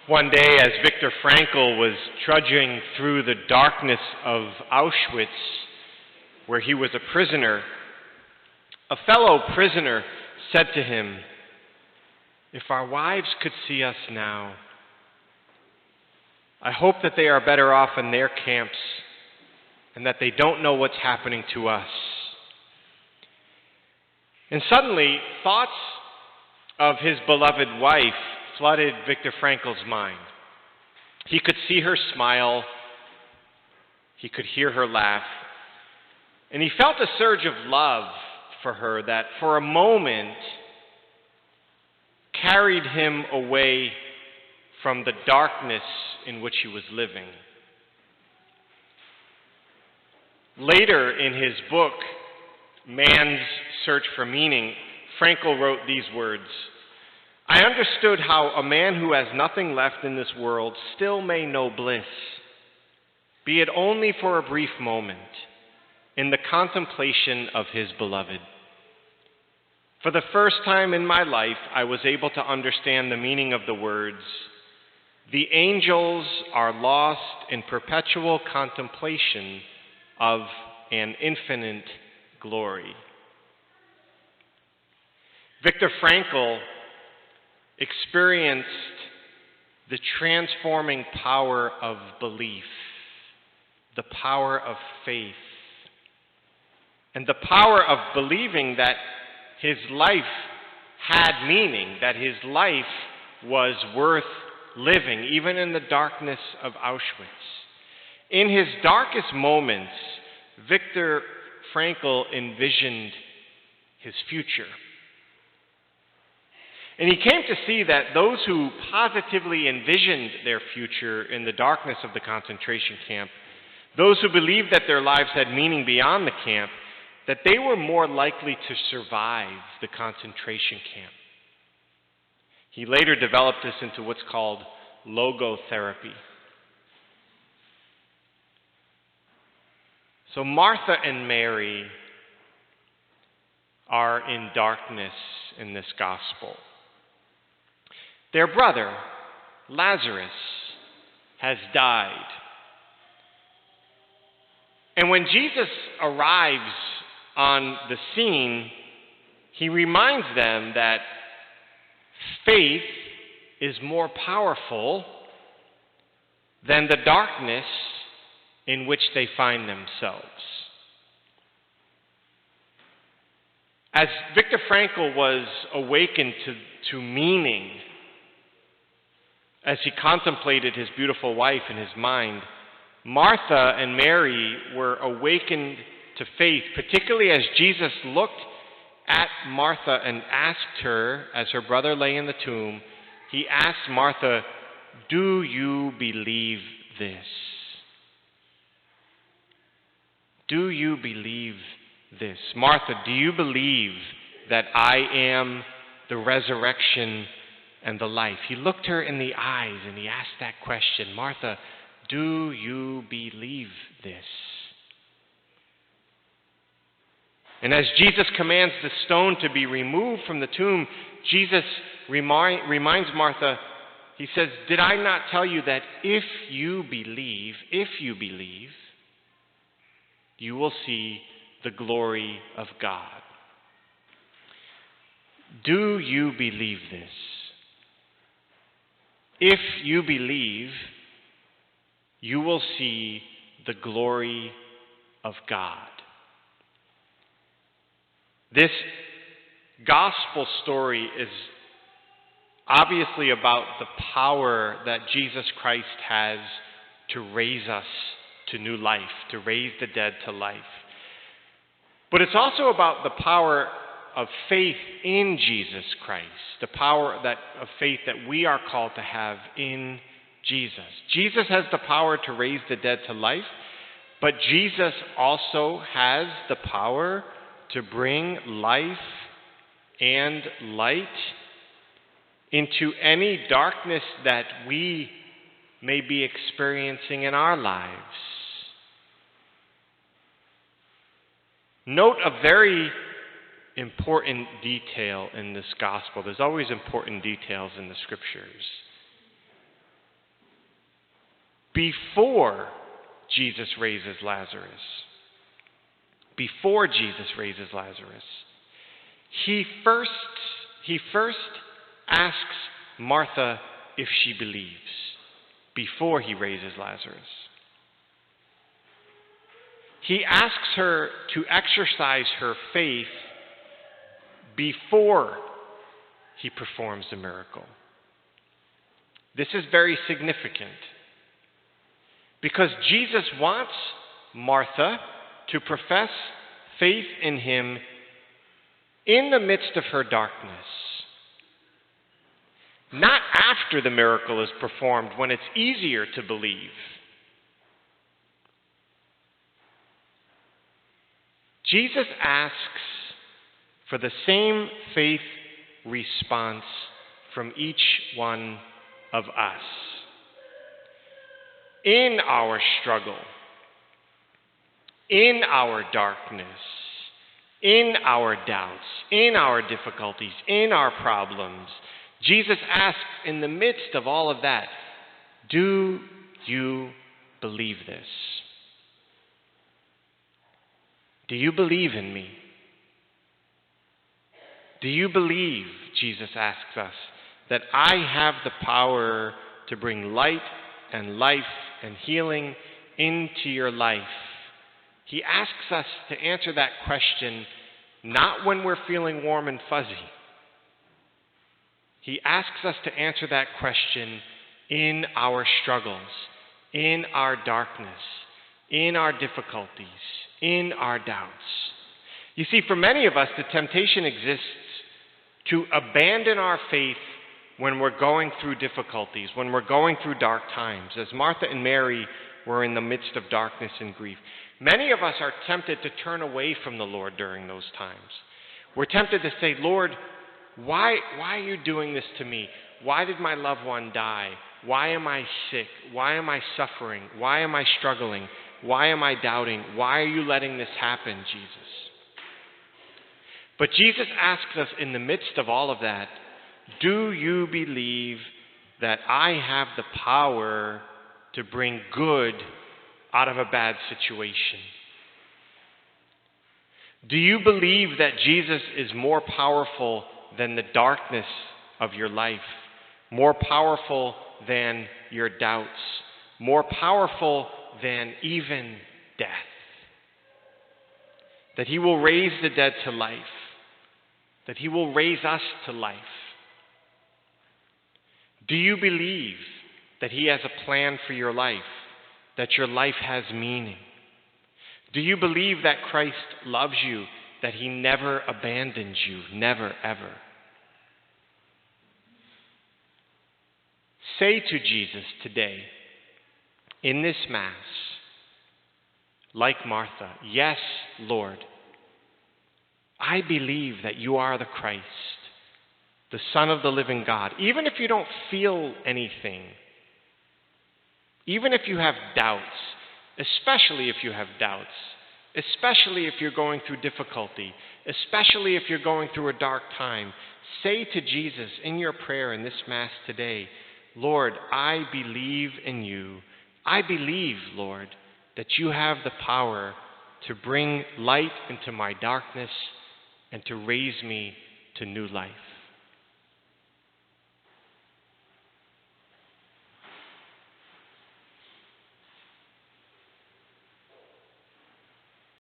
One day, as Viktor Frankl was trudging through the darkness of Auschwitz, where he was a prisoner, a fellow prisoner said to him, "If our wives could see us now, I hope that they are better off in their camps and that they don't know what's happening to us." And suddenly, thoughts of his beloved wife flooded Viktor Frankl's mind. He could see her smile, he could hear her laugh, and he felt a surge of love for her that for a moment carried him away from the darkness in which he was living. Later in his book, Man's Search for Meaning, Frankl wrote these words, "I understood how a man who has nothing left in this world still may know bliss, be it only for a brief moment, in the contemplation of his beloved. For the first time in my life, I was able to understand the meaning of the words, 'The angels are lost in perpetual contemplation of an infinite glory.'" Viktor Frankl experienced the transforming power of belief, the power of faith, and the power of believing that his life had meaning, that his life was worth living, even in the darkness of Auschwitz. In his darkest moments, Viktor Frankl envisioned his future. And he came to see that those who positively envisioned their future in the darkness of the concentration camp, those who believed that their lives had meaning beyond the camp, that they were more likely to survive the concentration camp. He later developed this into what's called logotherapy. So Martha and Mary are in darkness in this gospel. Their brother, Lazarus, has died. And when Jesus arrives on the scene, he reminds them that faith is more powerful than the darkness in which they find themselves. As Viktor Frankl was awakened to meaning, as he contemplated his beautiful wife in his mind, Martha and Mary were awakened to faith, particularly as Jesus looked at Martha and asked her, as her brother lay in the tomb, he asked Martha, "Do you believe this? Do you believe this? Martha, do you believe that I am the resurrection and the life?" He looked her in the eyes and he asked that question, "Martha, do you believe this?" And as Jesus commands the stone to be removed from the tomb, Jesus reminds Martha, he says, "Did I not tell you that if you believe, you will see the glory of God?" Do you believe this? If you believe, you will see the glory of God. This gospel story is obviously about the power that Jesus Christ has to raise us to new life, to raise the dead to life. But it's also about the power of faith in Jesus Christ, the power of faith that we are called to have in Jesus. Jesus has the power to raise the dead to life, but Jesus also has the power to bring life and light into any darkness that we may be experiencing in our lives. Note a very important detail in this gospel. There's always important details in the scriptures. before Jesus raises Lazarus. Before Jesus raises Lazarus. He first asks Martha if she believes before he raises Lazarus. He asks her to exercise her faith before he performs the miracle. This is very significant because Jesus wants Martha to profess faith in him in the midst of her darkness. Not after the miracle is performed when it's easier to believe. Jesus asks for the same faith response from each one of us. In our struggle, in our darkness, in our doubts, in our difficulties, in our problems, Jesus asks in the midst of all of that, do you believe this? Do you believe in me? Do you believe, Jesus asks us, that I have the power to bring light and life and healing into your life? He asks us to answer that question not when we're feeling warm and fuzzy. He asks us to answer that question in our struggles, in our darkness, in our difficulties, in our doubts. You see, for many of us, the temptation exists to abandon our faith when we're going through difficulties, when we're going through dark times, as Martha and Mary were in the midst of darkness and grief. Many of us are tempted to turn away from the Lord during those times. We're tempted to say, Lord, why are you doing this to me? Why did my loved one die? Why am I sick? Why am I suffering? Why am I struggling? Why am I doubting? Why are you letting this happen, Jesus? But Jesus asks us in the midst of all of that, do you believe that I have the power to bring good out of a bad situation? Do you believe that Jesus is more powerful than the darkness of your life, more powerful than your doubts, more powerful than even death? That he will raise the dead to life, that he will raise us to life. Do you believe that he has a plan for your life, that your life has meaning? Do you believe that Christ loves you, that he never abandons you, never, ever? Say to Jesus today, in this Mass, like Martha, yes, Lord, I believe that you are the Christ, the Son of the living God. Even if you don't feel anything, even if you have doubts, especially if you have doubts, especially if you're going through difficulty, especially if you're going through a dark time, say to Jesus in your prayer in this Mass today, Lord, I believe in you. I believe, Lord, that you have the power to bring light into my darkness and to raise me to new life.